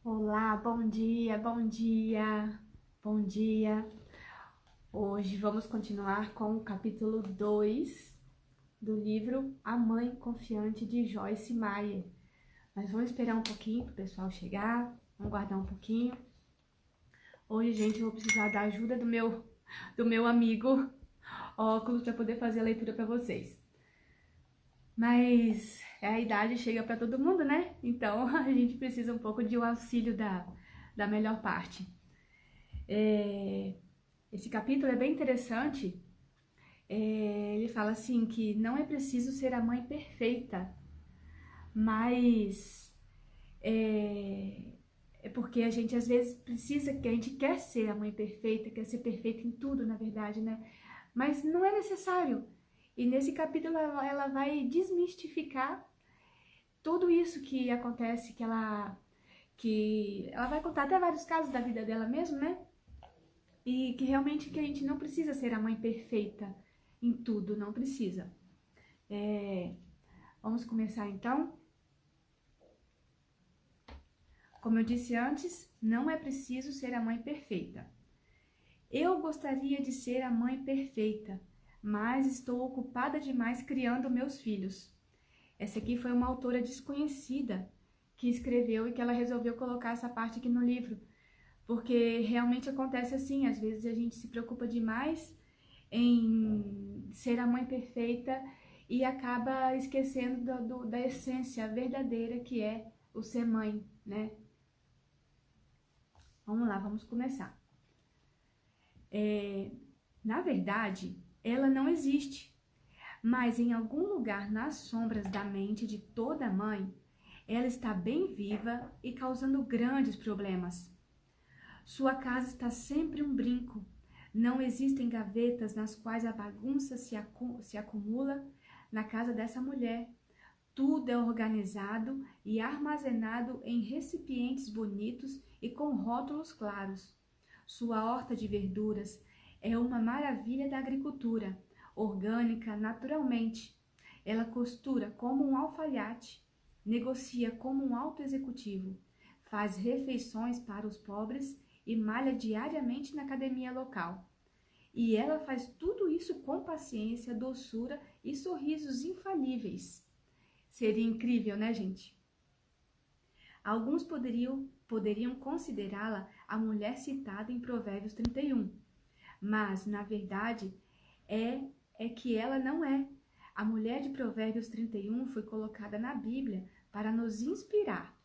Olá, bom dia, bom dia, bom dia. Hoje vamos continuar com o capítulo 2 do livro A Mãe Confiante de Joyce Meyer. Mas vamos esperar um pouquinho para o pessoal chegar, vamos guardar um pouquinho. Hoje, gente, eu vou precisar da ajuda do meu amigo óculos para poder fazer a leitura para vocês. Mas a idade chega para todo mundo, né? Então a gente precisa um pouco de um auxílio da melhor parte. Esse capítulo é bem interessante. Ele fala assim que não é preciso ser a mãe perfeita, mas é porque a gente às vezes que a gente quer ser a mãe perfeita, quer ser perfeita em tudo, na verdade, né? Mas não é necessário. E nesse capítulo ela vai desmistificar tudo isso que acontece, que ela vai contar até vários casos da vida dela mesmo, né? E que realmente que a gente não precisa ser a mãe perfeita em tudo, não precisa. Vamos começar então? Como eu disse antes, não é preciso ser a mãe perfeita. Eu gostaria de ser a mãe perfeita, mas estou ocupada demais criando meus filhos. Essa aqui foi uma autora desconhecida que escreveu e que ela resolveu colocar essa parte aqui no livro, porque realmente acontece assim, às vezes a gente se preocupa demais em ser a mãe perfeita e acaba esquecendo da essência verdadeira que é o ser mãe, né? Vamos lá, vamos começar. Na verdade, ela não existe, mas em algum lugar nas sombras da mente de toda mãe, ela está bem viva e causando grandes problemas. Sua casa está sempre um brinco. Não existem gavetas nas quais a bagunça se acumula na casa dessa mulher. Tudo é organizado e armazenado em recipientes bonitos e com rótulos claros. Sua horta de verduras é uma maravilha da agricultura, orgânica naturalmente. Ela costura como um alfaiate, negocia como um alto executivo, faz refeições para os pobres e malha diariamente na academia local. E ela faz tudo isso com paciência, doçura e sorrisos infalíveis. Seria incrível, né, gente? Alguns poderiam considerá-la a mulher citada em Provérbios 31, mas, na verdade, é, é que ela não é. A mulher de Provérbios 31 foi colocada na Bíblia para nos inspirar.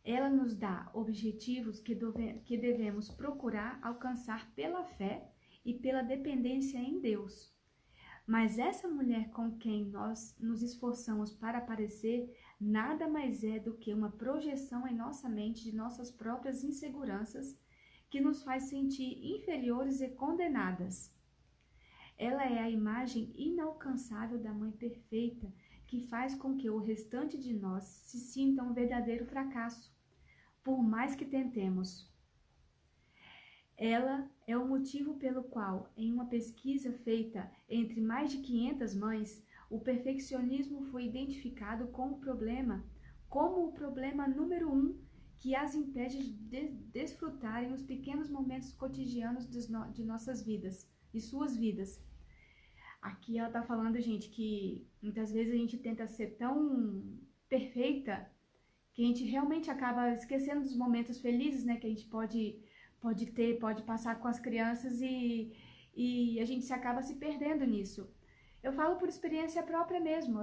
Ela nos dá objetivos que devemos procurar alcançar pela fé e pela dependência em Deus. Mas essa mulher com quem nós nos esforçamos para parecer nada mais é do que uma projeção em nossa mente de nossas próprias inseguranças que nos faz sentir inferiores e condenadas. Ela é a imagem inalcançável da mãe perfeita que faz com que o restante de nós se sinta um verdadeiro fracasso, por mais que tentemos. Ela é o motivo pelo qual, em uma pesquisa feita entre mais de 500 mães, o perfeccionismo foi identificado como o problema número 1 que as impede de desfrutarem os pequenos momentos cotidianos de nossas vidas, de suas vidas. Aqui ela está falando, gente, que muitas vezes a gente tenta ser tão perfeita que a gente realmente acaba esquecendo dos momentos felizes, né, que a gente pode passar com as crianças e a gente se acaba se perdendo nisso. Eu falo por experiência própria mesmo.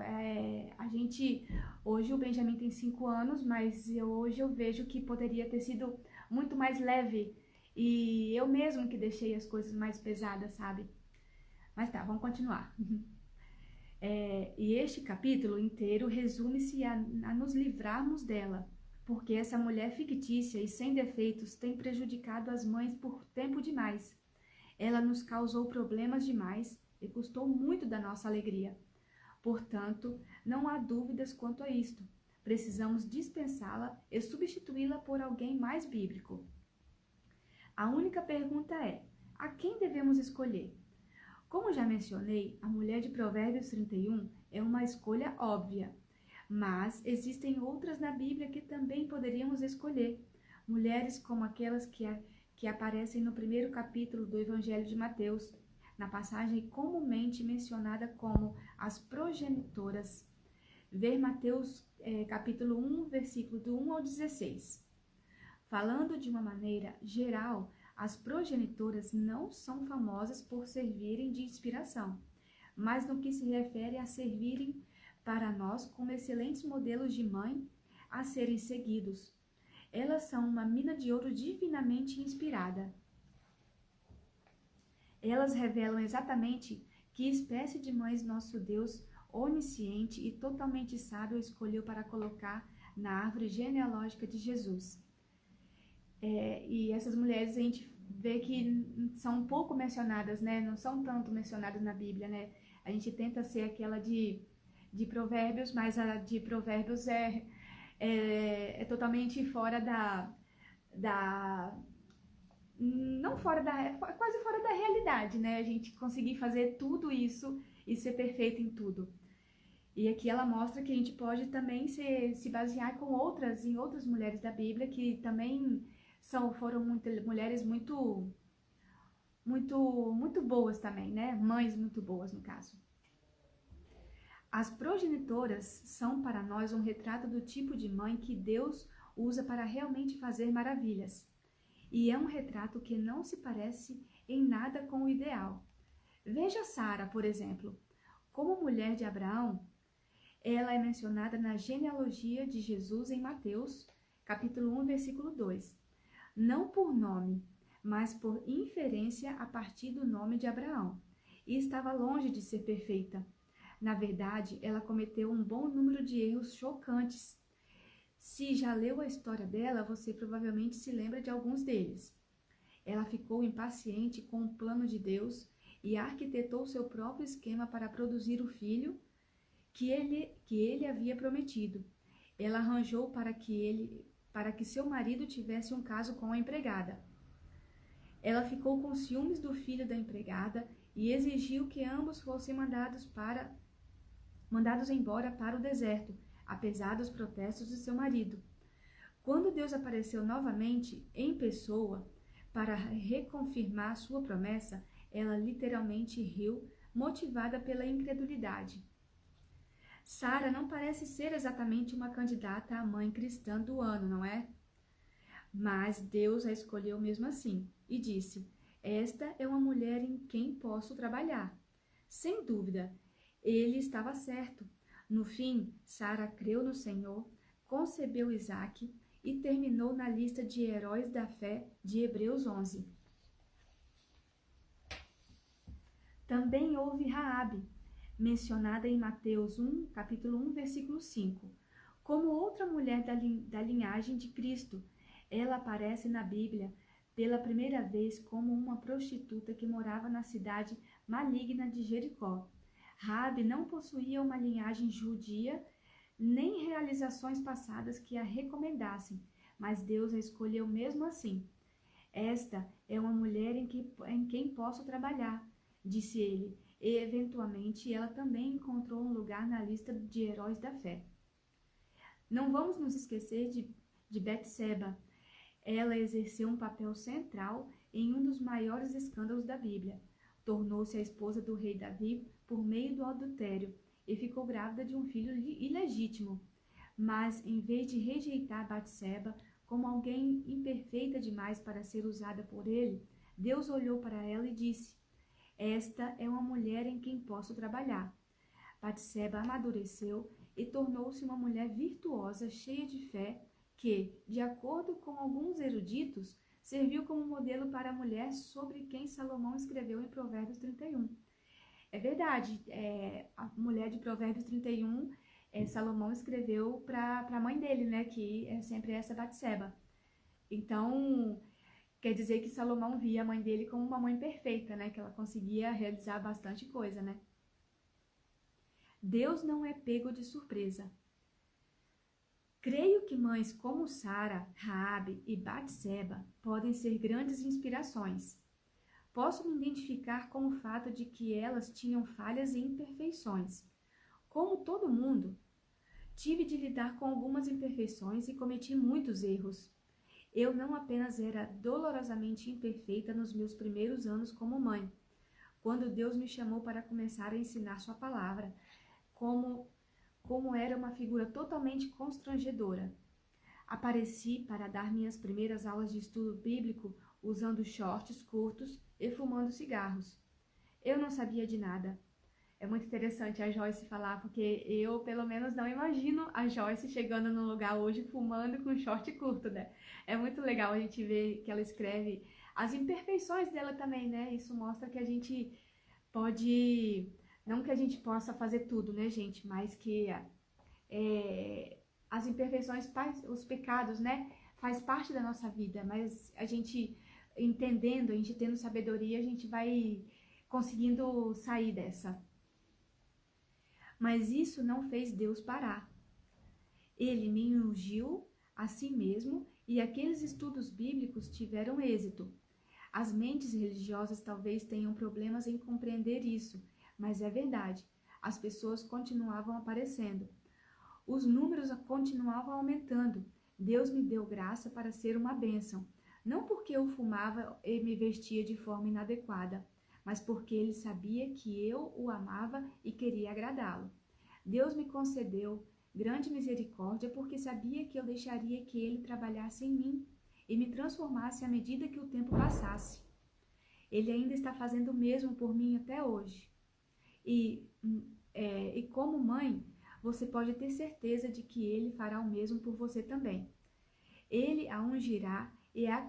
Hoje o Benjamin tem 5 anos, mas hoje eu vejo que poderia ter sido muito mais leve e eu mesmo que deixei as coisas mais pesadas, sabe? Mas tá, vamos continuar. E este capítulo inteiro resume-se a nos livrarmos dela, porque essa mulher fictícia e sem defeitos tem prejudicado as mães por tempo demais. Ela nos causou problemas demais e custou muito da nossa alegria. Portanto, não há dúvidas quanto a isto. Precisamos dispensá-la e substituí-la por alguém mais bíblico. A única pergunta é: a quem devemos escolher? Como já mencionei, a mulher de Provérbios 31 é uma escolha óbvia, Mas existem outras na Bíblia que também poderíamos escolher. Mulheres como aquelas que aparecem no primeiro capítulo do Evangelho de Mateus, na passagem comumente mencionada como as progenitoras. Ver Mateus capítulo 1, versículo do 1 ao 16. Falando de uma maneira geral, as progenitoras não são famosas por servirem de inspiração, mas no que se refere a servirem para nós como excelentes modelos de mãe a serem seguidos. Elas são uma mina de ouro divinamente inspirada. Elas revelam exatamente que espécie de mães nosso Deus, onisciente e totalmente sábio, escolheu para colocar na árvore genealógica de Jesus. E essas mulheres a gente vê que são um pouco mencionadas, né? Não são tanto mencionadas na Bíblia, né? A gente tenta ser aquela de Provérbios, mas a de Provérbios é totalmente fora não fora quase fora da realidade, né? A gente conseguir fazer tudo isso e ser perfeito em tudo. E aqui ela mostra que a gente pode também se basear em outras mulheres da Bíblia que também foram mulheres muito boas também, né? Mães muito boas, no caso. As progenitoras são para nós um retrato do tipo de mãe que Deus usa para realmente fazer maravilhas. E é um retrato que não se parece em nada com o ideal. Veja Sara, por exemplo. Como mulher de Abraão, ela é mencionada na genealogia de Jesus em Mateus, capítulo 1, versículo 2. Não por nome, mas por inferência a partir do nome de Abraão. E estava longe de ser perfeita. Na verdade, ela cometeu um bom número de erros chocantes. Se já leu a história dela, você provavelmente se lembra de alguns deles. Ela ficou impaciente com o plano de Deus e arquitetou seu próprio esquema para produzir o filho que ele havia prometido. Ela arranjou para que seu marido tivesse um caso com a empregada. Ela ficou com ciúmes do filho da empregada e exigiu que ambos fossem mandados embora para o deserto, apesar dos protestos de seu marido. Quando Deus apareceu novamente em pessoa para reconfirmar sua promessa, ela literalmente riu, motivada pela incredulidade. Sara não parece ser exatamente uma candidata à mãe cristã do ano, não é? Mas Deus a escolheu mesmo assim e disse: esta é uma mulher em quem posso trabalhar. Sem dúvida, ele estava certo. No fim, Sara creu no Senhor, concebeu Isaque e terminou na lista de heróis da fé de Hebreus 11. Também houve Raabe, mencionada em Mateus 1, capítulo 1, versículo 5. Como outra mulher da linhagem de Cristo, ela aparece na Bíblia pela primeira vez como uma prostituta que morava na cidade maligna de Jericó. Raabe não possuía uma linhagem judia, nem realizações passadas que a recomendassem, mas Deus a escolheu mesmo assim. Esta é uma mulher em quem posso trabalhar, disse ele, e eventualmente ela também encontrou um lugar na lista de heróis da fé. Não vamos nos esquecer de Betseba. Ela exerceu um papel central em um dos maiores escândalos da Bíblia. Tornou-se a esposa do rei Davi por meio do adultério e ficou grávida de um filho ilegítimo. Mas, em vez de rejeitar Betseba como alguém imperfeita demais para ser usada por ele, Deus olhou para ela e disse: esta é uma mulher em quem posso trabalhar. Betseba amadureceu e tornou-se uma mulher virtuosa, cheia de fé, que, de acordo com alguns eruditos, serviu como modelo para a mulher sobre quem Salomão escreveu em Provérbios 31. É verdade, a mulher de Provérbios 31, Salomão escreveu para a mãe dele, né, que é sempre essa Betseba. Então, quer dizer que Salomão via a mãe dele como uma mãe perfeita, né, que ela conseguia realizar bastante coisa, né. Deus não é pego de surpresa. Creio que mães como Sara, Raabe e Batseba podem ser grandes inspirações. Posso me identificar com o fato de que elas tinham falhas e imperfeições. Como todo mundo, Tive de lidar com algumas imperfeições e cometi muitos erros. Eu não apenas era dolorosamente imperfeita nos meus primeiros anos como mãe, quando Deus me chamou para começar a ensinar sua palavra, como era uma figura totalmente constrangedora. Apareci para dar minhas primeiras aulas de estudo bíblico usando shorts curtos e fumando cigarros. Eu não sabia de nada. É muito interessante a Joyce falar, porque eu, pelo menos, não imagino a Joyce chegando no lugar hoje fumando com short curto, né? É muito legal a gente ver que ela escreve as imperfeições dela também, né? Isso mostra que a gente pode... Não que a gente possa fazer tudo, né, gente? Mas que as imperfeições, os pecados, né? Faz parte da nossa vida, mas a gente entendendo, a gente tendo sabedoria, a gente vai conseguindo sair dessa. Mas isso não fez Deus parar. Ele me ungiu a si mesmo e aqueles estudos bíblicos tiveram êxito. As mentes religiosas talvez tenham problemas em compreender isso, mas é verdade. As pessoas continuavam aparecendo. Os números continuavam aumentando. Deus me deu graça para ser uma bênção. Não porque eu fumava e me vestia de forma inadequada, mas porque ele sabia que eu o amava e queria agradá-lo. Deus me concedeu grande misericórdia porque sabia que eu deixaria que ele trabalhasse em mim e me transformasse à medida que o tempo passasse. Ele ainda está fazendo o mesmo por mim até hoje. E como mãe, você pode ter certeza de que ele fará o mesmo por você também. Ele a ungirá e a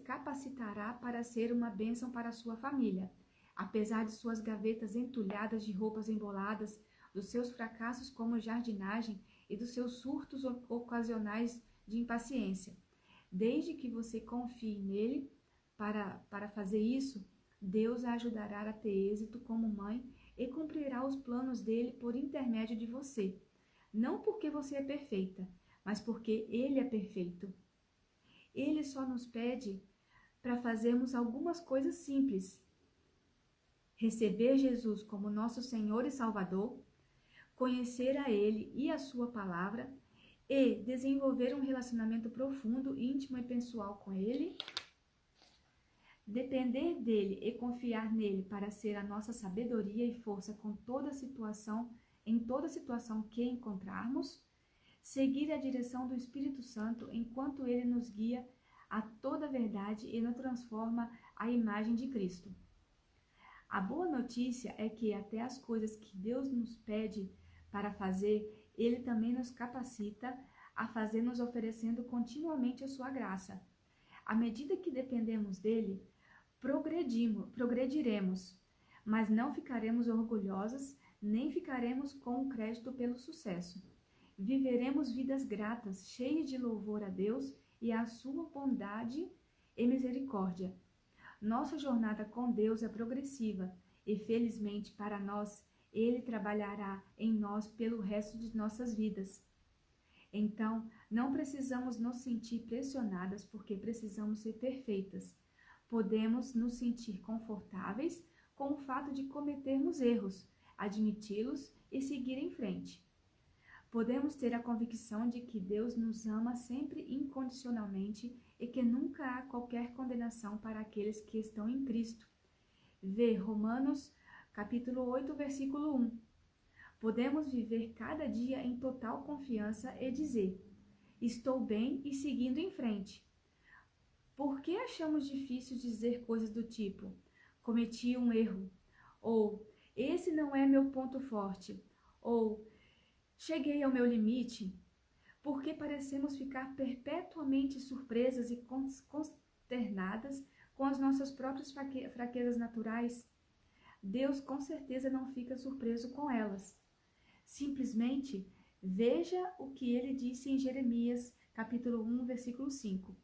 capacitará para ser uma bênção para a sua família. Apesar de suas gavetas entulhadas de roupas emboladas, dos seus fracassos como jardinagem e dos seus surtos ocasionais de impaciência. Desde que você confie nele para fazer isso, Deus a ajudará a ter êxito como mãe e cumprirá os planos dele por intermédio de você. Não porque você é perfeita, mas porque ele é perfeito. Ele só nos pede para fazermos algumas coisas simples. Receber Jesus como nosso Senhor e Salvador, conhecer a Ele e a sua palavra e desenvolver um relacionamento profundo, íntimo e pessoal com Ele, depender dele e confiar nele para ser a nossa sabedoria e força em toda situação que encontrarmos, seguir a direção do Espírito Santo enquanto ele nos guia a toda a verdade e nos transforma à imagem de Cristo. A boa notícia é que até as coisas que Deus nos pede para fazer, ele também nos capacita a fazer, nos oferecendo continuamente a sua graça. À medida que dependemos dele, progrediremos, mas não ficaremos orgulhosos, nem ficaremos com o crédito pelo sucesso. Viveremos vidas gratas, cheias de louvor a Deus e à sua bondade e misericórdia. Nossa jornada com Deus é progressiva e, felizmente para nós, ele trabalhará em nós pelo resto de nossas vidas. Então, não precisamos nos sentir pressionadas porque precisamos ser perfeitas. Podemos nos sentir confortáveis com o fato de cometermos erros, admiti-los e seguir em frente. Podemos ter a convicção de que Deus nos ama sempre incondicionalmente e que nunca há qualquer condenação para aqueles que estão em Cristo. Vê Romanos capítulo 8, versículo 1. Podemos viver cada dia em total confiança e dizer: estou bem e seguindo em frente. Por que achamos difícil dizer coisas do tipo: cometi um erro, ou esse não é meu ponto forte, ou cheguei ao meu limite? Por que parecemos ficar perpetuamente surpresas e consternadas com as nossas próprias fraquezas naturais? Deus com certeza não fica surpreso com elas. Simplesmente veja o que ele disse em Jeremias, capítulo 1, versículo 5.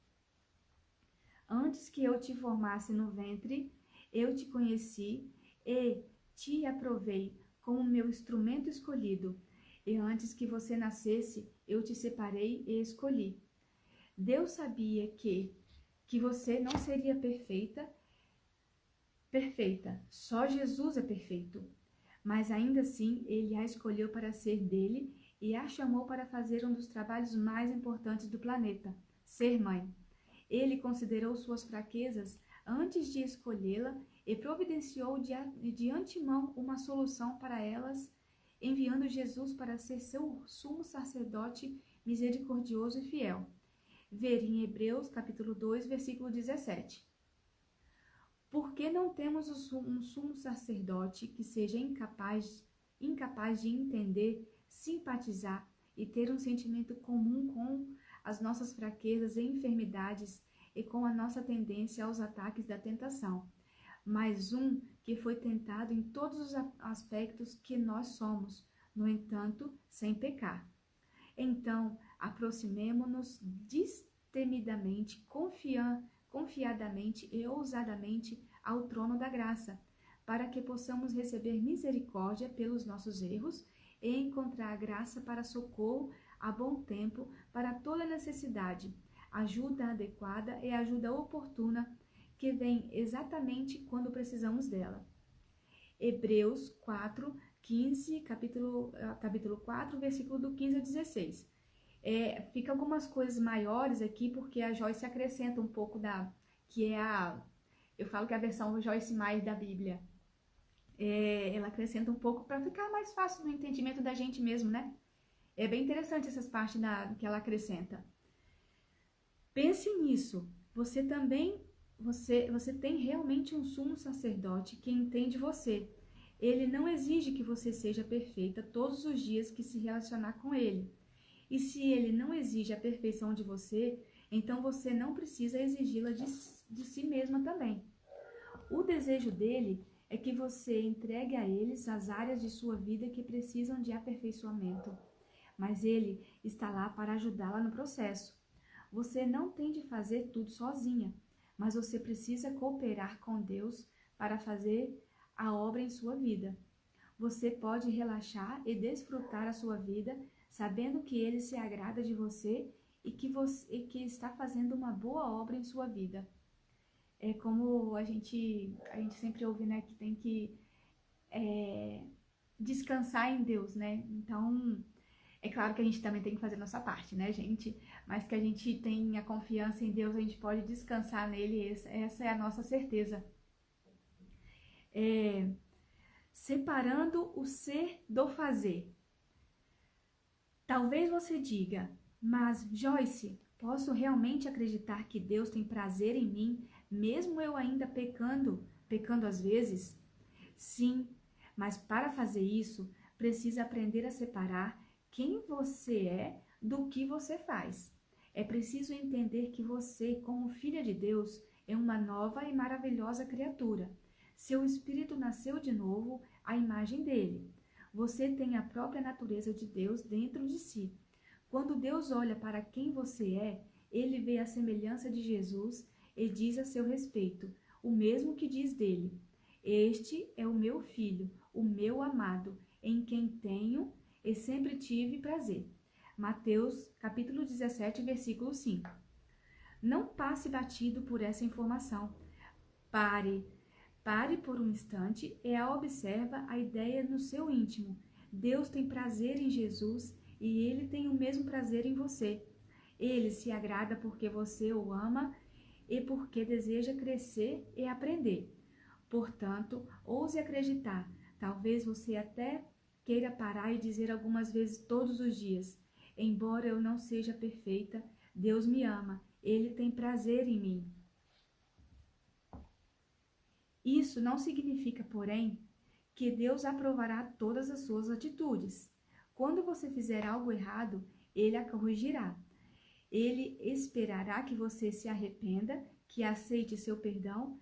Antes que eu te formasse no ventre, eu te conheci e te aprovei como meu instrumento escolhido. E antes que você nascesse, eu te separei e escolhi. Deus sabia que você não seria perfeita, só Jesus é perfeito. Mas ainda assim, ele a escolheu para ser dele e a chamou para fazer um dos trabalhos mais importantes do planeta, ser mãe. Ele considerou suas fraquezas antes de escolhê-la e providenciou de antemão uma solução para elas, enviando Jesus para ser seu sumo sacerdote misericordioso e fiel. Ver em Hebreus capítulo 2, versículo 17. Por que não temos um sumo sacerdote que seja incapaz de entender, simpatizar e ter um sentimento comum com as nossas fraquezas e enfermidades e com a nossa tendência aos ataques da tentação, mas um que foi tentado em todos os aspectos que nós somos, no entanto, sem pecar? Então, aproximemo-nos destemidamente, confiadamente e ousadamente ao trono da graça, para que possamos receber misericórdia pelos nossos erros e encontrar graça para socorro a bom tempo para toda necessidade, ajuda adequada e ajuda oportuna que vem exatamente quando precisamos dela. Hebreus 4, 15, capítulo 4, versículo do 15 a 16. Fica algumas coisas maiores aqui, porque a Joyce acrescenta um pouco eu falo que é a versão Joyce Meyer da Bíblia. Ela acrescenta um pouco para ficar mais fácil no entendimento da gente mesmo, né? É bem interessante essas partes que ela acrescenta. Pense nisso. Você tem realmente um sumo sacerdote que entende você. Ele não exige que você seja perfeita todos os dias que se relacionar com ele. E se ele não exige a perfeição de você, então você não precisa exigi-la de si mesma também. O desejo dele é que você entregue a eles as áreas de sua vida que precisam de aperfeiçoamento. Mas ele está lá para ajudá-la no processo. Você não tem de fazer tudo sozinha, mas você precisa cooperar com Deus para fazer a obra em sua vida. Você pode relaxar e desfrutar a sua vida, sabendo que ele se agrada de você e que está fazendo uma boa obra em sua vida. É como a gente sempre ouve, né, que tem que descansar em Deus, né? Então, é claro que a gente também tem que fazer nossa parte, né, gente? Mas que a gente tenha confiança em Deus, a gente pode descansar nele, essa é a nossa certeza. Separando o ser do fazer. Talvez você diga, mas Joyce, posso realmente acreditar que Deus tem prazer em mim, mesmo eu ainda pecando às vezes? Sim, mas para fazer isso, precisa aprender a separar quem você é do que você faz. É preciso entender que você, como filha de Deus, é uma nova e maravilhosa criatura. Seu espírito nasceu de novo à imagem dele. Você tem a própria natureza de Deus dentro de si. Quando Deus olha para quem você é, ele vê a semelhança de Jesus e diz a seu respeito o mesmo que diz dele: Este é o meu filho, o meu amado, em quem tenho e sempre tive prazer. Mateus, capítulo 17, versículo 5. Não passe batido por essa informação. Pare por um instante e observa a ideia no seu íntimo. Deus tem prazer em Jesus e ele tem o mesmo prazer em você. Ele se agrada porque você o ama e porque deseja crescer e aprender. Portanto, ouse acreditar. Talvez você até queira parar e dizer algumas vezes todos os dias: embora eu não seja perfeita, Deus me ama, ele tem prazer em mim. Isso não significa, porém, que Deus aprovará todas as suas atitudes. Quando você fizer algo errado, ele a corrigirá. Ele esperará que você se arrependa, que aceite seu perdão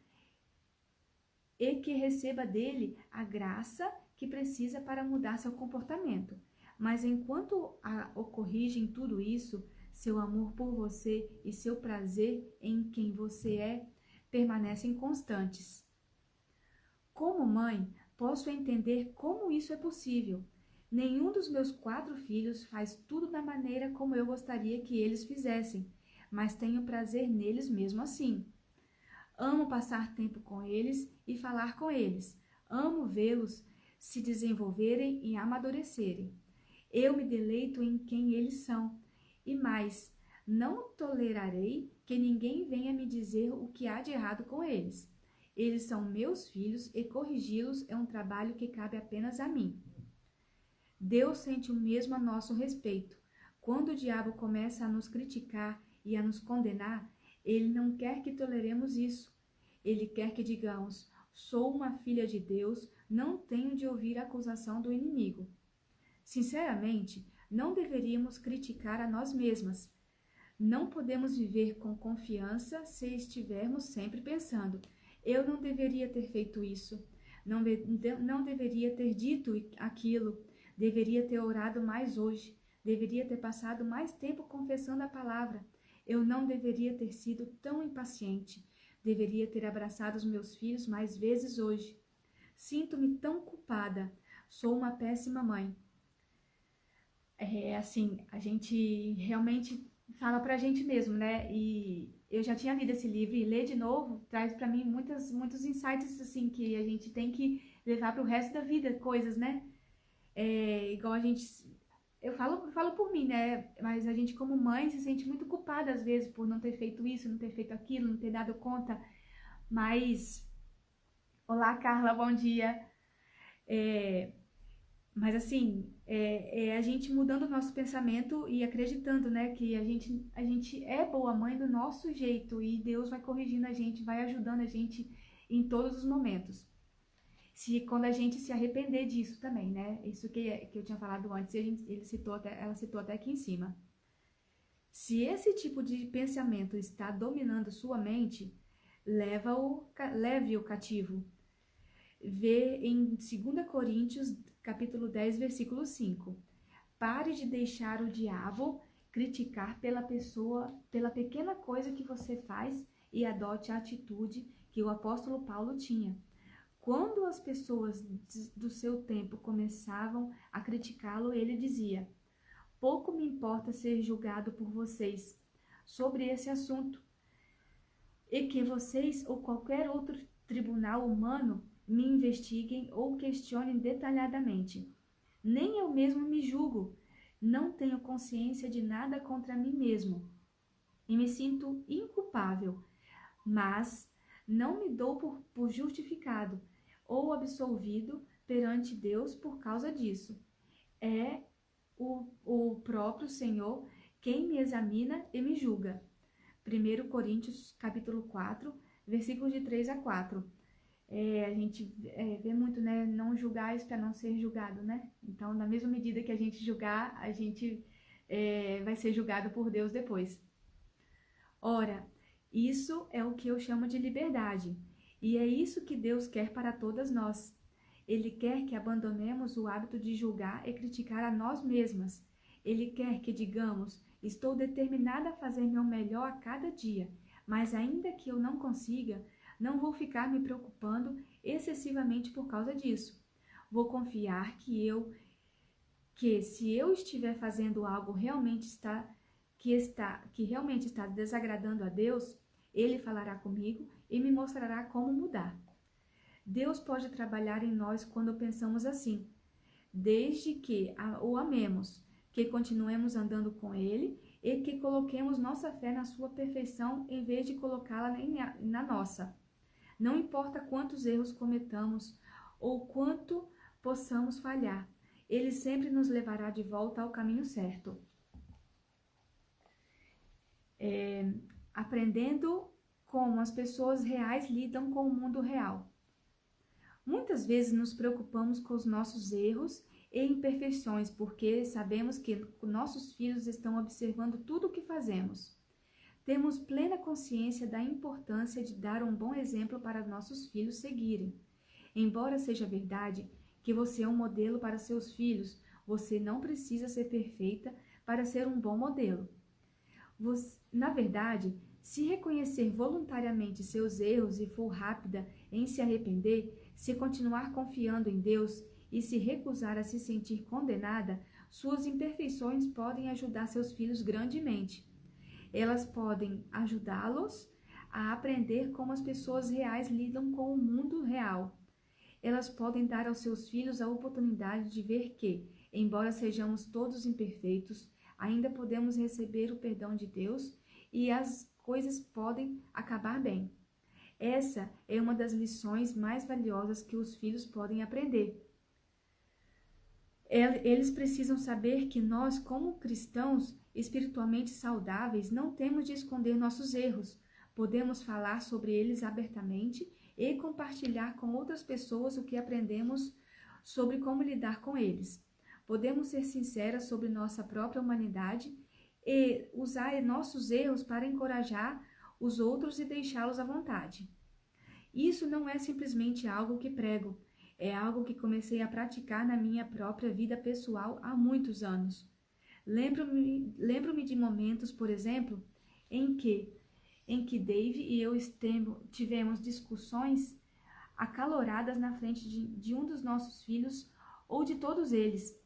e que receba dele a graça que precisa para mudar seu comportamento. Mas enquanto o corrige em tudo isso, seu amor por você e seu prazer em quem você é permanecem constantes. Como mãe, posso entender como isso é possível. Nenhum dos meus 4 filhos faz tudo da maneira como eu gostaria que eles fizessem, mas tenho prazer neles mesmo assim. Amo passar tempo com eles e falar com eles. Amo vê-los se desenvolverem e amadurecerem. Eu me deleito em quem eles são. E mais, não tolerarei que ninguém venha me dizer o que há de errado com eles. Eles são meus filhos e corrigi-los é um trabalho que cabe apenas a mim. Deus sente o mesmo a nosso respeito. Quando o diabo começa a nos criticar e a nos condenar, ele não quer que toleremos isso. Ele quer que digamos: sou uma filha de Deus, não tenho de ouvir a acusação do inimigo. Sinceramente, não deveríamos criticar a nós mesmas. Não podemos viver com confiança se estivermos sempre pensando: eu não deveria ter feito isso, não deveria ter dito aquilo, deveria ter orado mais hoje, deveria ter passado mais tempo confessando a palavra, eu não deveria ter sido tão impaciente, deveria ter abraçado os meus filhos mais vezes hoje. Sinto-me tão culpada, sou uma péssima mãe. A gente realmente fala pra gente mesmo, né? E eu já tinha lido esse livro e ler de novo traz pra mim muitos insights, assim, que a gente tem que levar pro resto da vida, coisas, né? Igual a gente... Eu falo por mim, né? Mas a gente como mãe se sente muito culpada às vezes por não ter feito isso, não ter feito aquilo, não ter dado conta. Mas... Olá, Carla, bom dia. Mas assim, a gente mudando o nosso pensamento e acreditando, né, que a gente é boa mãe do nosso jeito e Deus vai corrigindo a gente, vai ajudando a gente em todos os momentos. Quando a gente se arrepender disso também, né? Isso que eu tinha falado antes, ela citou até aqui em cima. Se esse tipo de pensamento está dominando sua mente, leve-o cativo. Vê em 2 Coríntios, capítulo 10, versículo 5. Pare de deixar o diabo criticar pela pequena coisa que você faz e adote a atitude que o apóstolo Paulo tinha. Quando as pessoas do seu tempo começavam a criticá-lo, ele dizia: pouco me importa ser julgado por vocês sobre esse assunto, e que vocês ou qualquer outro tribunal humano me investiguem ou questionem detalhadamente. Nem eu mesmo me julgo, não tenho consciência de nada contra mim mesmo e me sinto inculpável, mas não me dou por justificado ou absolvido perante Deus por causa disso. É o próprio Senhor quem me examina e me julga. 1 Coríntios, capítulo 4, versículos de 3 a 4. A gente vê muito, né? Não julgais para não ser julgado, né? Então, na mesma medida que a gente julgar, a gente vai ser julgado por Deus depois. Ora, isso é o que eu chamo de liberdade. E é isso que Deus quer para todas nós. Ele quer que abandonemos o hábito de julgar e criticar a nós mesmas. Ele quer que digamos: estou determinada a fazer meu melhor a cada dia, mas ainda que eu não consiga, não vou ficar me preocupando excessivamente por causa disso. Vou confiar que se eu estiver fazendo algo que realmente está desagradando a Deus, Ele falará comigo e me mostrará como mudar. Deus pode trabalhar em nós quando pensamos assim, desde que o amemos, que continuemos andando com Ele e que coloquemos nossa fé na sua perfeição em vez de colocá-la na nossa. Não importa quantos erros cometamos ou quanto possamos falhar, Ele sempre nos levará de volta ao caminho certo. Aprendendo como as pessoas reais lidam com o mundo real. Muitas vezes nos preocupamos com os nossos erros e imperfeições porque sabemos que nossos filhos estão observando tudo o que fazemos. Temos plena consciência da importância de dar um bom exemplo para nossos filhos seguirem. Embora seja verdade que você é um modelo para seus filhos, você não precisa ser perfeita para ser um bom modelo. Na verdade, se reconhecer voluntariamente seus erros e for rápida em se arrepender, se continuar confiando em Deus e se recusar a se sentir condenada, suas imperfeições podem ajudar seus filhos grandemente. Elas podem ajudá-los a aprender como as pessoas reais lidam com o mundo real. Elas podem dar aos seus filhos a oportunidade de ver que, Embora sejamos todos imperfeitos, ainda podemos receber o perdão de Deus e as coisas podem acabar bem. Essa é uma das lições mais valiosas que os filhos podem aprender. Eles precisam saber que nós, como cristãos espiritualmente saudáveis, não temos de esconder nossos erros. Podemos falar sobre eles abertamente e compartilhar com outras pessoas o que aprendemos sobre como lidar com eles. Podemos ser sinceras sobre nossa própria humanidade e usar nossos erros para encorajar os outros e deixá-los à vontade. Isso não é simplesmente algo que prego, é algo que comecei a praticar na minha própria vida pessoal há muitos anos. Lembro-me de momentos, por exemplo, em que Dave e eu tivemos discussões acaloradas na frente de um dos nossos filhos ou de todos eles.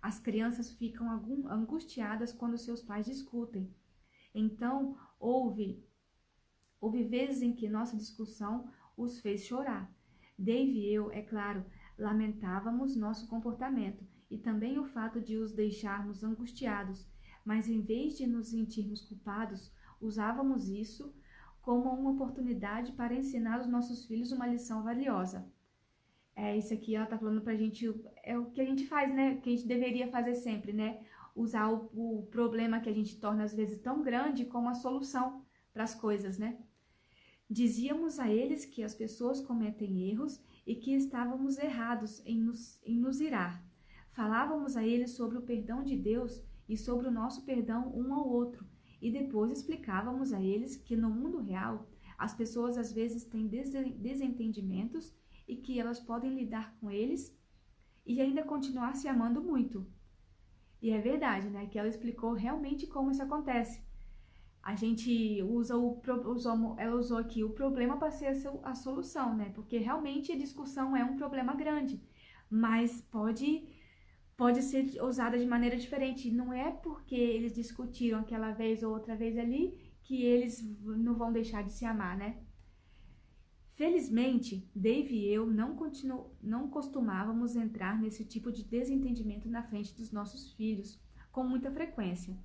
As crianças ficam angustiadas quando seus pais discutem. Então, houve vezes em que nossa discussão os fez chorar. Dave e eu, é claro, lamentávamos nosso comportamento e também o fato de os deixarmos angustiados, mas em vez de nos sentirmos culpados, usávamos isso como uma oportunidade para ensinar aos nossos filhos uma lição valiosa. Isso aqui ela tá falando pra gente, é o que a gente faz, né? Que a gente deveria fazer sempre, né? Usar o problema que a gente torna às vezes tão grande como a solução para as coisas, né? Dizíamos a eles que as pessoas cometem erros e que estávamos errados em nos irar. Falávamos a eles sobre o perdão de Deus e sobre o nosso perdão um ao outro, e depois explicávamos a eles que no mundo real as pessoas às vezes têm desentendimentos e que elas podem lidar com eles e ainda continuar se amando muito. E é verdade, né? Que ela explicou realmente como isso acontece. A gente ela usou aqui o problema para ser a solução, né? Porque realmente a discussão é um problema grande, mas pode ser usada de maneira diferente. Não é porque eles discutiram aquela vez ou outra vez ali que eles não vão deixar de se amar, né? Felizmente, Dave e eu não costumávamos entrar nesse tipo de desentendimento na frente dos nossos filhos com muita frequência.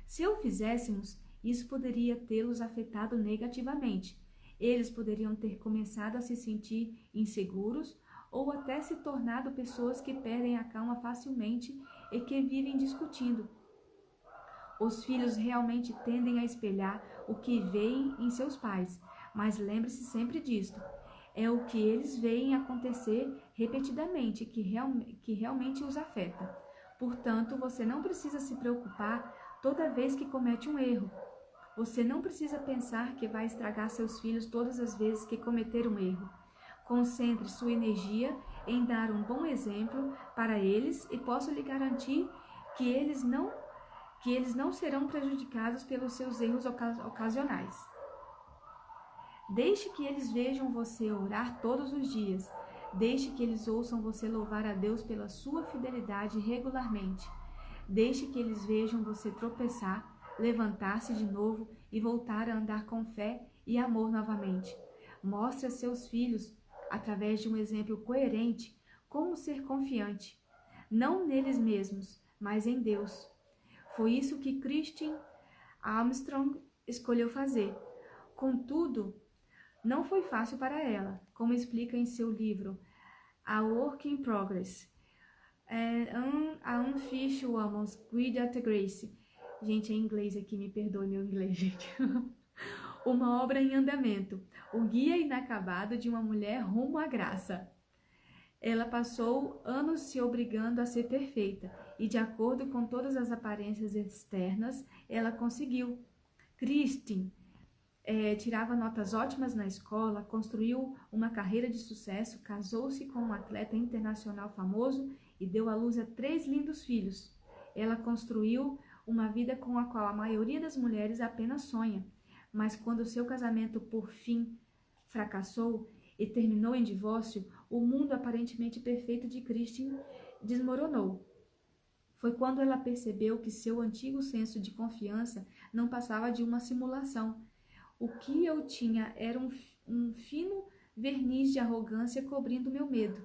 Se o fizéssemos, isso poderia tê-los afetado negativamente. Eles poderiam ter começado a se sentir inseguros ou até se tornado pessoas que perdem a calma facilmente e que vivem discutindo. Os filhos realmente tendem a espelhar o que veem em seus pais, mas lembre-se sempre disto. É o que eles veem acontecer repetidamente que realmente os afeta. Portanto, você não precisa se preocupar toda vez que comete um erro. Você não precisa pensar que vai estragar seus filhos todas as vezes que cometer um erro. Concentre sua energia em dar um bom exemplo para eles e posso lhe garantir que eles não serão prejudicados pelos seus erros ocasionais. Deixe que eles vejam você orar todos os dias. Deixe que eles ouçam você louvar a Deus pela sua fidelidade regularmente. Deixe que eles vejam você tropeçar, levantar-se de novo e voltar a andar com fé e amor novamente. Mostre a seus filhos, através de um exemplo coerente, como ser confiante, não neles mesmos, mas em Deus. Foi isso que Christine Armstrong escolheu fazer. Contudo, não foi fácil para ela, como explica em seu livro A Work in Progress. A Unfinished Woman's Guide at Grace. Gente, é em inglês aqui, me perdoe meu inglês, gente. Uma obra em andamento, o guia inacabado de uma mulher rumo à graça. Ela passou anos se obrigando a ser perfeita e, de acordo com todas as aparências externas, ela conseguiu. Christine tirava notas ótimas na escola, construiu uma carreira de sucesso, casou-se com um atleta internacional famoso e deu à luz a 3 lindos filhos. Ela construiu uma vida com a qual a maioria das mulheres apenas sonha, mas quando seu casamento por fim fracassou e terminou em divórcio, o mundo aparentemente perfeito de Christine desmoronou. Foi quando ela percebeu que seu antigo senso de confiança não passava de uma simulação. O que eu tinha era um fino verniz de arrogância cobrindo meu medo,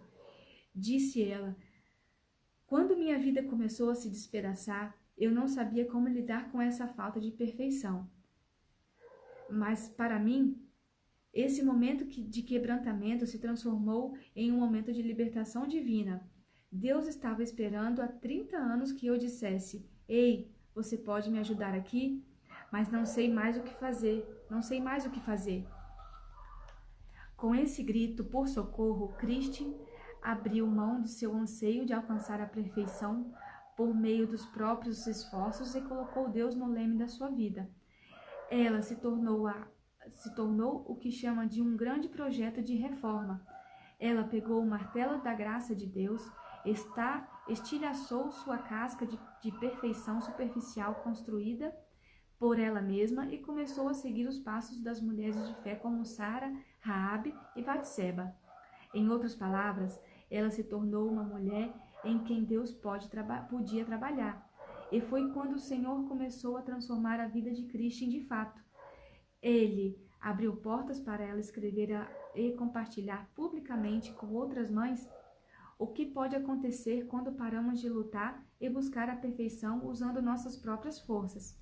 disse ela. Quando minha vida começou a se despedaçar, eu não sabia como lidar com essa falta de perfeição. Mas para mim, esse momento de quebrantamento se transformou em um momento de libertação divina. Deus estava esperando há 30 anos que eu dissesse: "Ei, você pode me ajudar aqui? Mas não sei mais o que fazer, não sei mais o que fazer." Com esse grito por socorro, Christine abriu mão de seu anseio de alcançar a perfeição por meio dos próprios esforços e colocou Deus no leme da sua vida. Ela se tornou o que chama de um grande projeto de reforma. Ela pegou o martelo da graça de Deus, estilhaçou sua casca de perfeição superficial construída por ela mesma e começou a seguir os passos das mulheres de fé como Sara, Raabe e Batseba. Em outras palavras, ela se tornou uma mulher em quem Deus podia trabalhar. E foi quando o Senhor começou a transformar a vida de Christine de fato. Ele abriu portas para ela escrever e compartilhar publicamente com outras mães o que pode acontecer quando paramos de lutar e buscar a perfeição usando nossas próprias forças.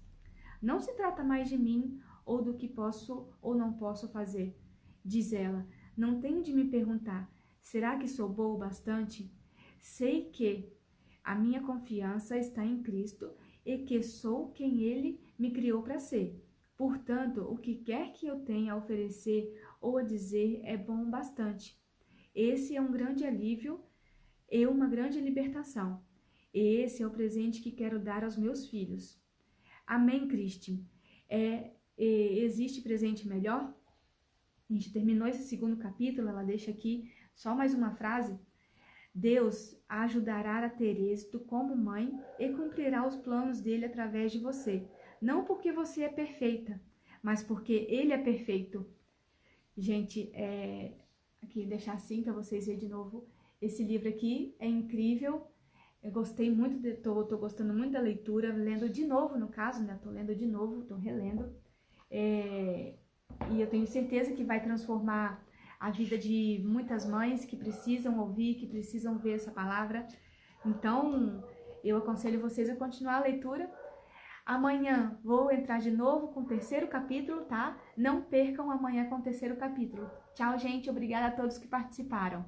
Não se trata mais de mim ou do que posso ou não posso fazer, diz ela. Não tenho de me perguntar, será que sou boa o bastante? Sei que a minha confiança está em Cristo e que sou quem Ele me criou para ser. Portanto, o que quer que eu tenha a oferecer ou a dizer é bom o bastante. Esse é um grande alívio e uma grande libertação. Esse é o presente que quero dar aos meus filhos. Amém, Christine. Existe presente melhor? A gente terminou esse segundo capítulo, ela deixa aqui só mais uma frase. Deus a ajudará a ter êxito como mãe e cumprirá os planos dele através de você. Não porque você é perfeita, mas porque ele é perfeito. Gente, aqui deixar assim para vocês verem de novo. Esse livro aqui é incrível. Eu gostei muito, tô gostando muito da leitura, lendo de novo no caso, né? Tô lendo de novo, tô relendo. E eu tenho certeza que vai transformar a vida de muitas mães que precisam ouvir, que precisam ver essa palavra. Então, eu aconselho vocês a continuar a leitura. Amanhã vou entrar de novo com o terceiro capítulo, tá? Não percam amanhã com o terceiro capítulo. Tchau, gente. Obrigada a todos que participaram.